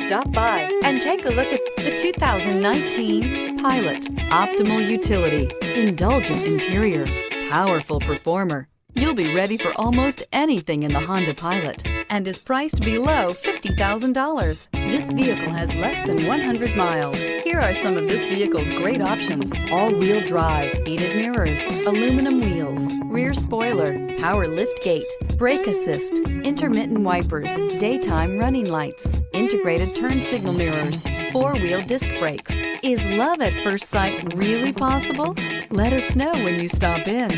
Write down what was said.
Stop by and take a look at the 2019 Pilot. Optimal utility, indulgent interior, powerful performer. You'll be ready for almost anything in the Honda Pilot and is priced below $50,000. This vehicle has less than 100 miles. Here are some of this vehicle's great options: all-wheel drive, heated mirrors, aluminum wheels, rear spoiler, power lift gate, brake assist, intermittent wipers, daytime running lights, integrated turn signal mirrors, four-wheel disc brakes. Is love at first sight really possible? Let us know when you stop in.